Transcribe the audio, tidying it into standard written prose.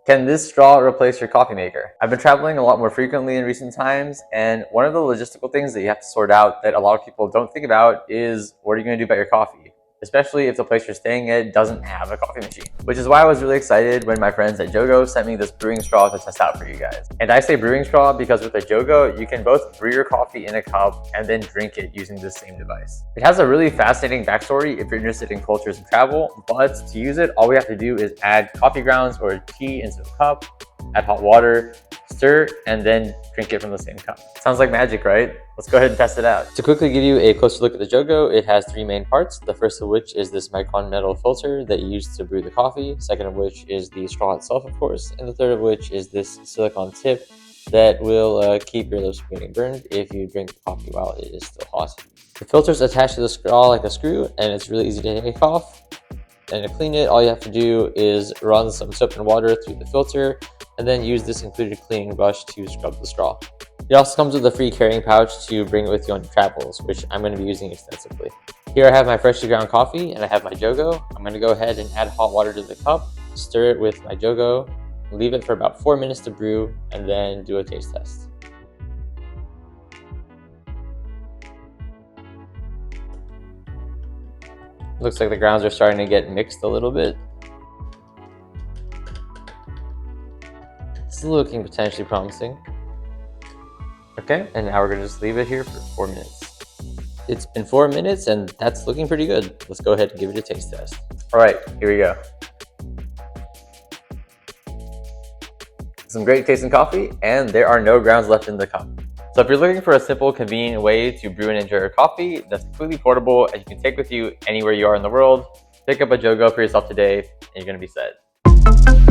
Can this straw replace your coffee maker? I've been traveling a lot more frequently in recent times, and one of the logistical things that you have to sort out that a lot of people don't think about is what are you going to do about your coffee? Especially if the place you're staying at doesn't have a coffee machine. Which is why I was really excited when my friends at JoGo sent me this brewing straw to test out for you guys. And I say brewing straw because with the JoGo, you can both brew your coffee in a cup and then drink it using this same device. It has a really fascinating backstory if you're interested in cultures and travel, but to use it, all we have to do is add coffee grounds or tea into a cup, add hot water, stir, and then drink it from the same cup. Sounds like magic, right? Let's go ahead and test it out. To quickly give you a closer look at the JoGo, it has three main parts. The first of which is this micron metal filter that you use to brew the coffee. Second of which is the straw itself, of course. And the third of which is this silicone tip that will keep your lips from getting burned if you drink the coffee while it is still hot. The filter is attached to the straw like a screw, and it's really easy to take off. And to clean it, all you have to do is run some soap and water through the filter, and then use this included cleaning brush to scrub the straw. It also comes with a free carrying pouch to bring it with you on your travels, which I'm going to be using extensively. Here I have my freshly ground coffee and I have my JoGo. I'm going to go ahead and add hot water to the cup, stir it with my JoGo, leave it for about 4 minutes to brew, and then do a taste test. Looks like the grounds are starting to get mixed a little bit. It's looking potentially promising. Okay, and now we're gonna just leave it here for 4 minutes. It's been 4 minutes and that's looking pretty good. Let's go ahead and give it a taste test. All right, here we go. Some great tasting coffee, and there are no grounds left in the cup. So if you're looking for a simple, convenient way to brew and enjoy your coffee that's completely portable and you can take with you anywhere you are in the world, pick up a JoGo for yourself today and you're gonna be set.